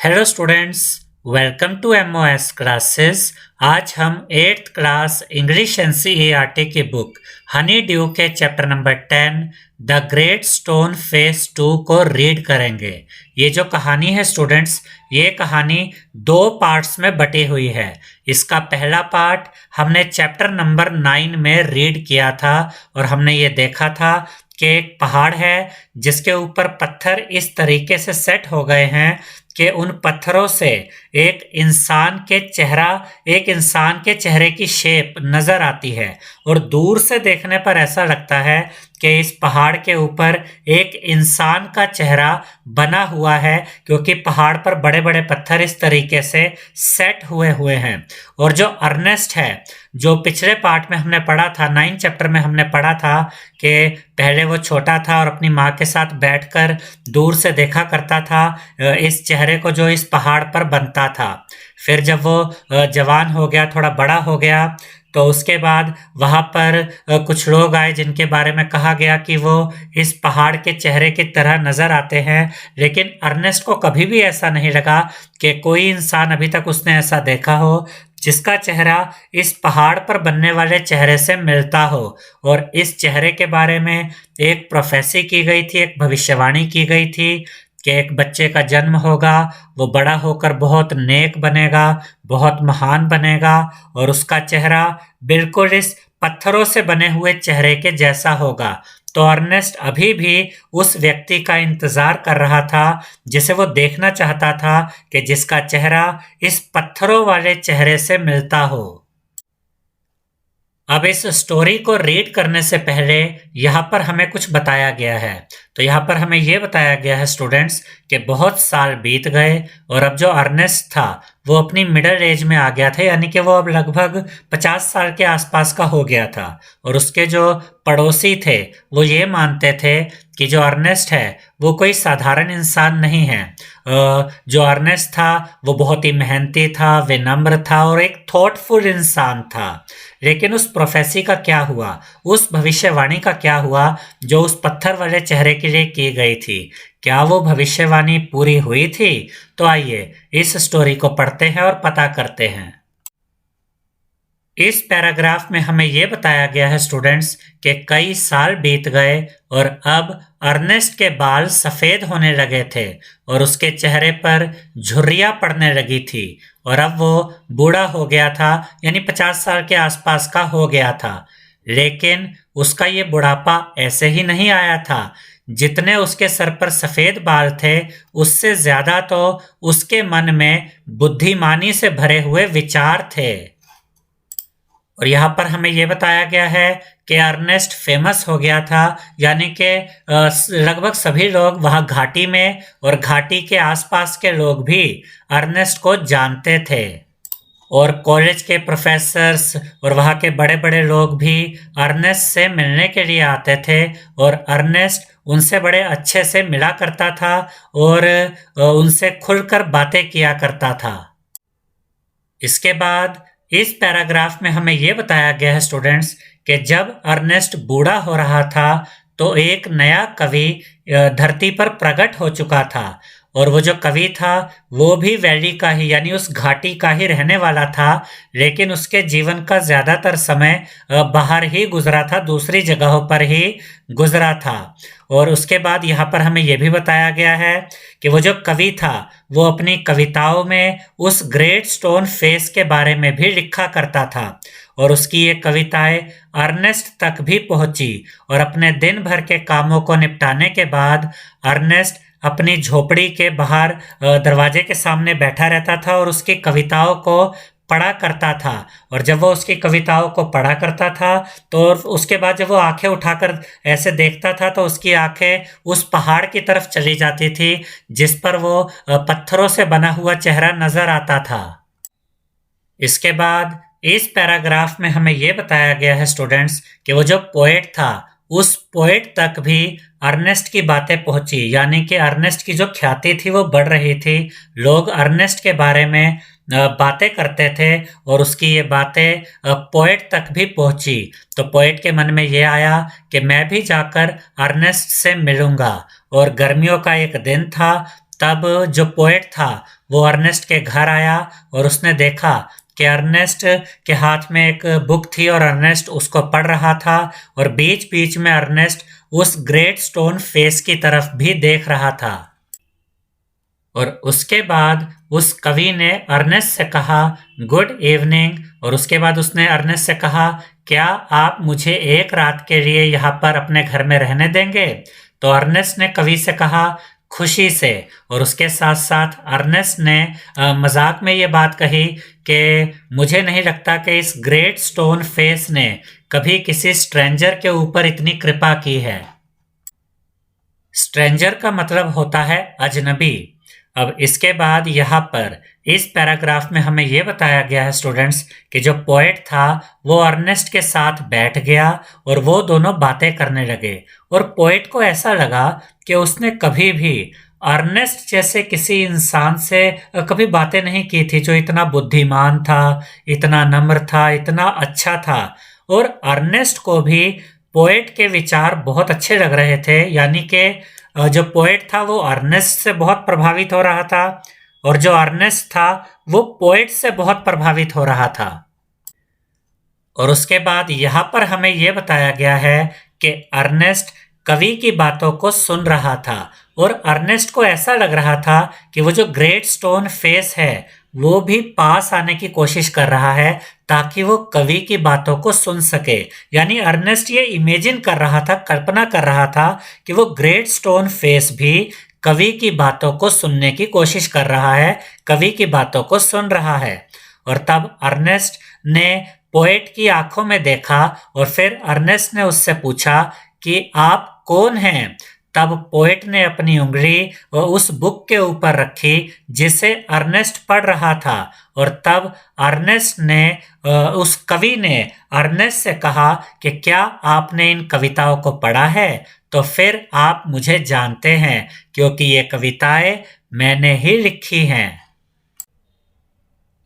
Hello students, welcome to MOS classes. आज हम 8th class English NCERT की book Honeydew के number नंबर 10 द ग्रेट स्टोन फेस 2 को रीड करेंगे। ये जो कहानी है स्टूडेंट्स, ये कहानी 2 पार्ट्स में बटी हुई है। इसका पहला पार्ट हमने चैप्टर नंबर 9 में रीड किया था और हमने ये देखा था कि एक पहाड़ है जिसके ऊपर पत्थर इस तरीके से सेट हो गए हैं कि उन पत्थरों से एक इंसान के चेहरे की शेप नजर आती है और दूर से देखने पर ऐसा लगता है कि इस पहाड़ के ऊपर एक इंसान का चेहरा बना हुआ है, क्योंकि पहाड़ पर बड़े बड़े पत्थर इस तरीके से सेट हुए हैं। और जो अर्नेस्ट है, जो पिछले पार्ट में हमने पढ़ा था, 9 चैप्टर में हमने पढ़ा था कि पहले वो छोटा था और अपनी माँ के साथ बैठकर दूर से देखा करता था इस चेहरे को जो इस पहाड़ पर बनता था। फिर जब वो जवान हो गया, थोड़ा बड़ा हो गया, तो उसके बाद वहाँ पर कुछ लोग आए जिनके बारे में कहा गया कि वो इस पहाड़ के चेहरे की तरह नजर आते हैं। लेकिन अर्नेस्ट को कभी भी ऐसा नहीं लगा कि कोई इंसान अभी तक उसने ऐसा देखा हो जिसका चेहरा इस पहाड़ पर बनने वाले चेहरे से मिलता हो। और इस चेहरे के बारे में एक प्रोफेसी की गई थी, एक भविष्यवाणी की गई थी कि एक बच्चे का जन्म होगा, वो बड़ा होकर बहुत नेक बनेगा, बहुत महान बनेगा और उसका चेहरा बिल्कुल इस पत्थरों से बने हुए चेहरे के जैसा होगा। तो अर्नेस्ट अभी भी उस व्यक्ति का इंतजार कर रहा था जिसे वो देखना चाहता था, कि जिसका चेहरा इस पत्थरों वाले चेहरे से मिलता हो। अब इस स्टोरी को रीड करने से पहले यहाँ पर हमें कुछ बताया गया है। तो यहाँ पर हमें ये बताया गया है स्टूडेंट्स कि बहुत साल बीत गए और अब जो अर्नेस्ट था वो अपनी मिडिल एज में आ गया था, यानी कि वो अब लगभग 50 साल के आसपास का हो गया था। और उसके जो पड़ोसी थे वो ये मानते थे कि जो अर्नेस्ट है वो कोई साधारण इंसान नहीं है। जो अर्नेस्ट था वो बहुत ही मेहनती था, विनम्र था और एक थॉटफुल इंसान था। लेकिन उस प्रोफेसी का क्या हुआ, उस भविष्यवाणी का क्या हुआ जो उस पत्थर वाले चेहरे के लिए की गई थी? क्या वो भविष्यवाणी पूरी हुई थी? तो आइए इस स्टोरी को पढ़ते हैं और पता करते हैं। इस पैराग्राफ में हमें यह बताया गया है स्टूडेंट्स कि कई साल बीत गए और अब अर्नेस्ट के बाल सफेद होने लगे थे और उसके चेहरे पर झुर्रियां पड़ने लगी थी और अब वो बूढ़ा हो गया था, यानी 50 साल के आसपास का हो गया था। लेकिन उसका ये बुढ़ापा ऐसे ही नहीं आया था। जितने उसके सर पर सफेद बाल थे उससे ज्यादा तो उसके मन में बुद्धिमानी से भरे हुए विचार थे। और यहाँ पर हमें यह बताया गया है कि अर्नेस्ट फेमस हो गया था, यानी कि लगभग सभी लोग वहाँ घाटी में और घाटी के आसपास के लोग भी अर्नेस्ट को जानते थे। और कॉलेज के प्रोफेसर्स और वहाँ के बड़े बड़े लोग भी अर्नेस्ट से मिलने के लिए आते थे और अर्नेस्ट उनसे बड़े अच्छे से मिला करता था और उनसे खुलकर बातें किया करता था। इसके बाद इस पैराग्राफ में हमें यह बताया गया है स्टूडेंट्स कि जब अर्नेस्ट बूढ़ा हो रहा था तो एक नया कवि धरती पर प्रकट हो चुका था और वो जो कवि था वो भी वैली का ही, यानी उस घाटी का ही रहने वाला था। लेकिन उसके जीवन का ज्यादातर समय बाहर ही गुजरा था, दूसरी जगहों पर ही गुजरा था। और उसके बाद यहाँ पर हमें यह भी बताया गया है कि वो जो कवि था वो अपनी कविताओं में उस ग्रेट स्टोन फेस के बारे में भी लिखा करता था और उसकी ये कविताएं अर्नेस्ट तक भी पहुंची। और अपने दिन भर के कामों को निपटाने के बाद अर्नेस्ट अपनी झोपड़ी के बाहर दरवाजे के सामने बैठा रहता था और उसकी कविताओं को पढ़ा करता था। और जब वो उसकी कविताओं को पढ़ा करता था तो उसके बाद जब वो आंखें उठाकर ऐसे देखता था तो उसकी आंखें उस पहाड़ की तरफ चली जाती थी जिस पर वो पत्थरों से बना हुआ चेहरा नजर आता था। इसके बाद इस पैराग्राफ में हमें यह बताया गया है स्टूडेंट्स कि वो जो पोएट था उस पोएट तक भी अर्नेस्ट की बातें पहुंची, यानी कि अर्नेस्ट की जो ख्याति थी वो बढ़ रही थी। लोग अर्नेस्ट के बारे में बातें करते थे और उसकी ये बातें पोएट तक भी पहुंची। तो पोएट के मन में ये आया कि मैं भी जाकर अर्नेस्ट से मिलूंगा। और गर्मियों का एक दिन था तब जो पोएट था वो अर्नेस्ट के घर आया और उसने देखा कि अर्नेस्ट के हाथ में एक बुक थी और अर्नेस्ट उसको पढ़ रहा था और बीच बीच में अर्नेस्ट उस ग्रेट स्टोन फेस की तरफ भी देख रहा था। और उसके बाद उस कवि ने अर्नेस्ट से कहा गुड इवनिंग, और उसके बाद उसने अर्नेस्ट से कहा क्या आप मुझे एक रात के लिए यहाँ पर अपने घर में रहने देंगे? तो अर्नेस्ट ने कवि से कहा खुशी से। और उसके साथ साथ अर्नेस्ट ने मजाक में ये बात कही कि मुझे नहीं लगता कि इस ग्रेट स्टोन फेस ने कभी किसी स्ट्रेंजर के ऊपर इतनी कृपा की है। स्ट्रेंजर का मतलब होता है अजनबी। अब इसके बाद यहाँ पर इस पैराग्राफ में हमें यह बताया गया है स्टूडेंट्स कि जो पोएट था वो अर्नेस्ट के साथ बैठ गया और वो दोनों बातें करने लगे। और पोएट को ऐसा लगा कि उसने कभी भी अर्नेस्ट जैसे किसी इंसान से कभी बातें नहीं की थी जो इतना बुद्धिमान था, इतना नम्र था, इतना अच्छा था। और अर्नेस्ट को भी पोएट के विचार बहुत अच्छे लग रहे थे, यानी कि जो पोएट था वो अर्नेस्ट से बहुत प्रभावित हो रहा था और जो अर्नेस्ट था वो पोएट से बहुत प्रभावित हो रहा था। और उसके बाद यहाँ पर हमें यह बताया गया है कि अर्नेस्ट कवि की बातों को सुन रहा था और अर्नेस्ट को ऐसा लग रहा था कि वो जो ग्रेट स्टोन फेस है वो भी पास आने की कोशिश कर रहा है ताकि वो कवि की बातों को सुन सके। यानी अर्नेस्ट ये इमेजिन कर रहा था, कल्पना कर रहा था कि वो ग्रेट स्टोन फेस भी कवि की बातों को सुनने की कोशिश कर रहा है, कवि की बातों को सुन रहा है। और तब अर्नेस्ट ने पोएट की आंखों में देखा और फिर अर्नेस्ट ने उससे पूछा कि आप कौन हैं? तब पोएट ने अपनी उंगली उस बुक के ऊपर रखी जिसे अर्नेस्ट पढ़ रहा था। और तब अर्नेस्ट ने उस कवि ने अर्नेस्ट से कहा कि क्या आपने इन कविताओं को पढ़ा है? तो फिर आप मुझे जानते हैं क्योंकि ये कविताएं मैंने ही लिखी हैं।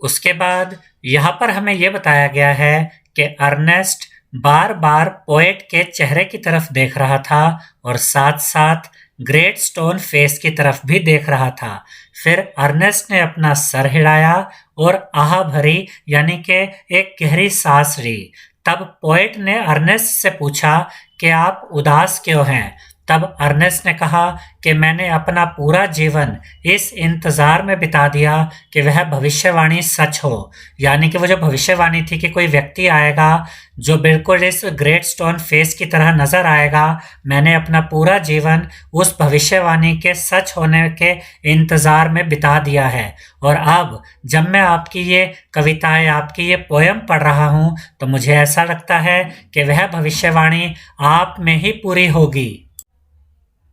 उसके बाद यहाँ पर हमें यह बताया गया है कि अर्नेस्ट बार बार पोएट के चेहरे की तरफ देख रहा था और साथ साथ ग्रेट स्टोन फेस की तरफ भी देख रहा था। फिर अर्नेस्ट ने अपना सर हिलाया और आह भरी, यानी कि एक गहरी सांस ली। तब पोएट ने अर्नेस्ट से पूछा कि आप उदास क्यों हैं? तब अर्नेस्ट ने कहा कि मैंने अपना पूरा जीवन इस इंतज़ार में बिता दिया कि वह भविष्यवाणी सच हो। यानी कि वो जो भविष्यवाणी थी कि कोई व्यक्ति आएगा जो बिल्कुल इस ग्रेट स्टोन फेस की तरह नज़र आएगा, मैंने अपना पूरा जीवन उस भविष्यवाणी के सच होने के इंतज़ार में बिता दिया है। और अब जब मैं आपकी ये कविताएं, आपकी ये पोयम पढ़ रहा हूँ तो मुझे ऐसा लगता है कि वह भविष्यवाणी आप में ही पूरी होगी।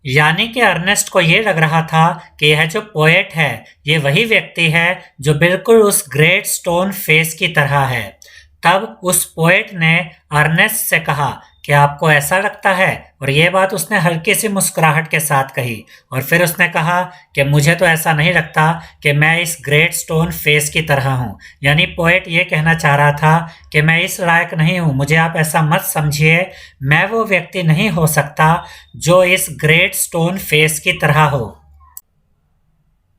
यानी कि अर्नेस्ट को ये लग रहा था कि यह जो पोएट है ये वही व्यक्ति है जो बिल्कुल उस ग्रेट स्टोन फेस की तरह है। तब उस पोएट ने अर्नेस्ट से कहा कि आपको ऐसा लगता है? और ये बात उसने हल्की सी मुस्कुराहट के साथ कही। और फिर उसने कहा कि मुझे तो ऐसा नहीं लगता कि मैं इस ग्रेट स्टोन फेस की तरह हूँ। यानी पोएट ये कहना चाह रहा था कि मैं इस लायक नहीं हूँ, मुझे आप ऐसा मत समझिए, मैं वो व्यक्ति नहीं हो सकता जो इस ग्रेट स्टोन फेस की तरह हो।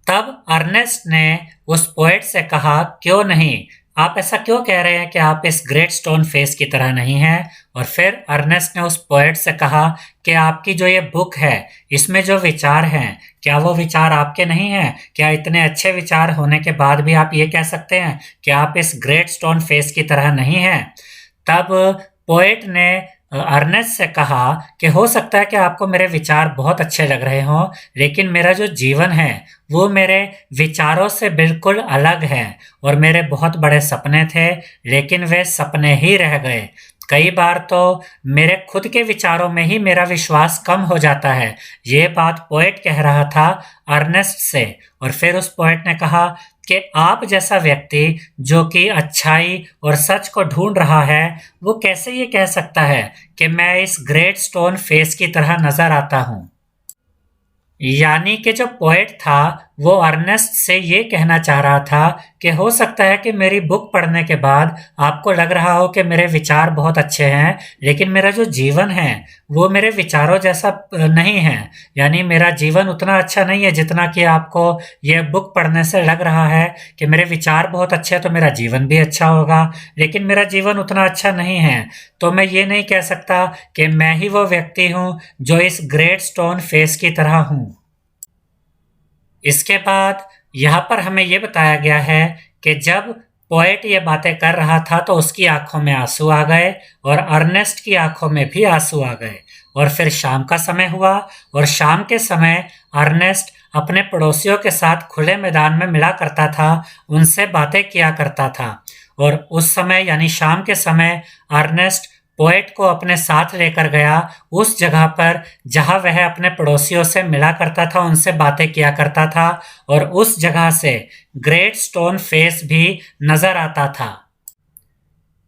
तब अर्नेस्ट ने उस पोएट से कहा क्यों नहीं, आप ऐसा क्यों कह रहे हैं कि आप इस ग्रेट स्टोन फेस की तरह नहीं हैं? और फिर अर्नेस्ट ने उस पोएट से कहा कि आपकी जो ये बुक है इसमें जो विचार हैं क्या वो विचार आपके नहीं हैं? क्या इतने अच्छे विचार होने के बाद भी आप ये कह सकते हैं कि आप इस ग्रेट स्टोन फेस की तरह नहीं हैं? तब पोएट ने अर्नेस्ट से कहा कि हो सकता है कि आपको मेरे विचार बहुत अच्छे लग रहे हों, लेकिन मेरा जो जीवन है वो मेरे विचारों से बिल्कुल अलग है और मेरे बहुत बड़े सपने थे लेकिन वे सपने ही रह गए। कई बार तो मेरे खुद के विचारों में ही मेरा विश्वास कम हो जाता है। ये बात पोएट कह रहा था अर्नेस्ट से। और फिर उस पोएट ने कहा कि आप जैसा व्यक्ति जो कि अच्छाई और सच को ढूंढ रहा है वो कैसे ये कह सकता है कि मैं इस ग्रेट स्टोन फेस की तरह नजर आता हूँ। यानी कि जो पोएट था वो अर्नेस्ट से ये कहना चाह रहा था कि हो सकता है कि मेरी बुक पढ़ने के बाद आपको लग रहा हो कि मेरे विचार बहुत अच्छे हैं, लेकिन मेरा जो जीवन है वो मेरे विचारों जैसा नहीं है। यानी मेरा जीवन उतना अच्छा नहीं है जितना कि आपको ये बुक पढ़ने से लग रहा है कि मेरे विचार बहुत अच्छे हैं तो मेरा जीवन भी अच्छा होगा, लेकिन मेरा जीवन उतना अच्छा नहीं है। तो मैं ये नहीं कह सकता कि मैं ही वो व्यक्ति हूँ जो इस ग्रेट स्टोन फेस की तरह हूँ। इसके बाद यहाँ पर हमें ये बताया गया है कि जब पोएट ये बातें कर रहा था तो उसकी आंखों में आंसू आ गए और अर्नेस्ट की आंखों में भी आंसू आ गए। और फिर शाम का समय हुआ और शाम के समय अर्नेस्ट अपने पड़ोसियों के साथ खुले मैदान में मिला करता था, उनसे बातें किया करता था। और उस समय यानी शाम के समय अर्नेस्ट पोएट को अपने साथ लेकर गया उस जगह पर जहां वह अपने पड़ोसियों से मिला करता था, उनसे बातें किया करता था, और उस जगह से ग्रेट स्टोन फेस भी नजर आता था।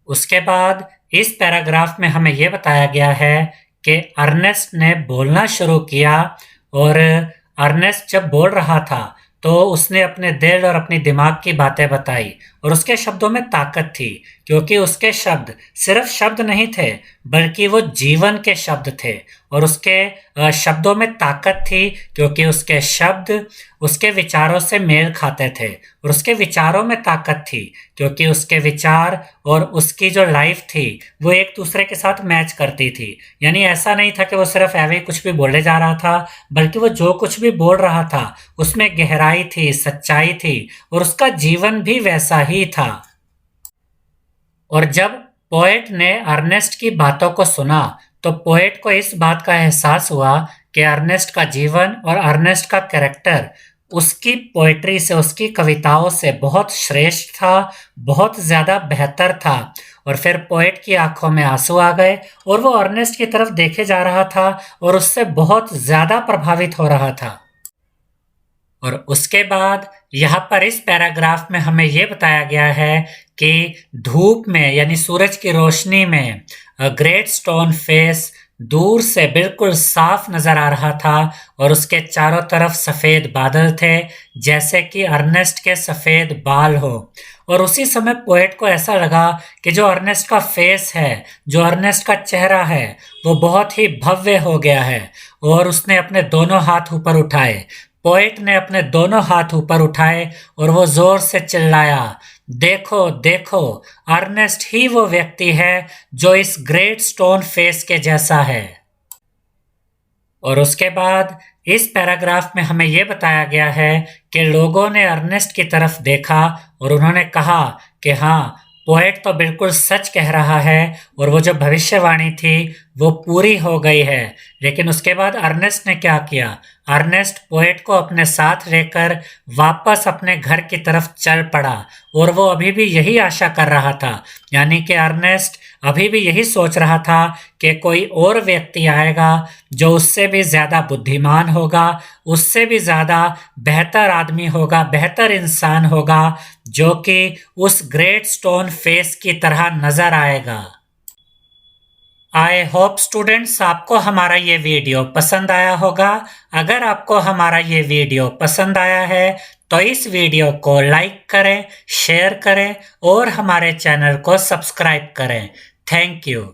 उसके बाद इस पैराग्राफ में हमें यह बताया गया है कि अर्नेस्ट ने बोलना शुरू किया, और अर्नेस्ट जब बोल रहा था तो उसने अपने दिल और अपनी दिमाग की बातें बताई, और उसके शब्दों में ताकत थी क्योंकि उसके शब्द सिर्फ शब्द नहीं थे बल्कि वो जीवन के शब्द थे। और उसके शब्दों में ताकत थी क्योंकि उसके शब्द उसके विचारों से मेल खाते थे, और उसके विचारों में ताकत थी क्योंकि उसके विचार और उसकी जो लाइफ थी वो एक दूसरे के साथ मैच करती थी। यानी ऐसा नहीं था कि वो सिर्फ ऐवे कुछ भी बोले जा रहा था, बल्कि वो जो कुछ भी बोल रहा था उसमें गहराई थी, सच्चाई थी, और उसका जीवन भी वैसा ही था। और जब पोएट ने अर्नेस्ट की बातों को सुना तो पोएट को इस बात का एहसास हुआ कि अर्नेस्ट का जीवन और अर्नेस्ट का कैरेक्टर उसकी पोएट्री से, उसकी कविताओं से बहुत श्रेष्ठ था, बहुत ज्यादा बेहतर था। और फिर पोएट की आंखों में आंसू आ गए और वो अर्नेस्ट की तरफ देखे जा रहा था और उससे बहुत ज्यादा प्रभावित हो रहा था। और उसके बाद यहाँ पर इस पैराग्राफ में हमें ये बताया गया है कि धूप में यानी सूरज की रोशनी में ग्रेट स्टोन फेस दूर से बिल्कुल साफ नजर आ रहा था, और उसके चारों तरफ सफेद बादल थे जैसे कि अर्नेस्ट के सफेद बाल हो। और उसी समय पोएट को ऐसा लगा कि जो अर्नेस्ट का फेस है, जो अर्नेस्ट का चेहरा है, वो बहुत ही भव्य हो गया है। और उसने अपने दोनों हाथ ऊपर उठाए, पोएट ने अपने दोनों हाथ ऊपर उठाए और वो जोर से चिल्लाया, देखो देखो, अर्नेस्ट ही वो व्यक्ति है जो इस ग्रेट स्टोन फेस के जैसा है। और उसके बाद इस पैराग्राफ में हमें यह बताया गया है कि लोगों ने अर्नेस्ट की तरफ देखा और उन्होंने कहा कि हाँ, पोएट तो बिल्कुल सच कह रहा है और वो जो भविष्यवाणी थी वो पूरी हो गई है। लेकिन उसके बाद अर्नेस्ट ने क्या किया? अर्नेस्ट पोएट को अपने साथ लेकर वापस अपने घर की तरफ चल पड़ा, और वो अभी भी यही आशा कर रहा था, यानी कि अर्नेस्ट अभी भी यही सोच रहा था कि कोई और व्यक्ति आएगा जो उससे भी ज्यादा बुद्धिमान होगा, उससे भी ज्यादा बेहतर आदमी होगा, बेहतर इंसान होगा, जो कि उस ग्रेट स्टोन फेस की तरह नजर आएगा। आई होप स्टूडेंट्स आपको हमारा ये वीडियो पसंद आया होगा। अगर आपको हमारा ये वीडियो पसंद आया है तो इस वीडियो को लाइक करें, शेयर करें और हमारे चैनल को सब्सक्राइब करें। Thank you.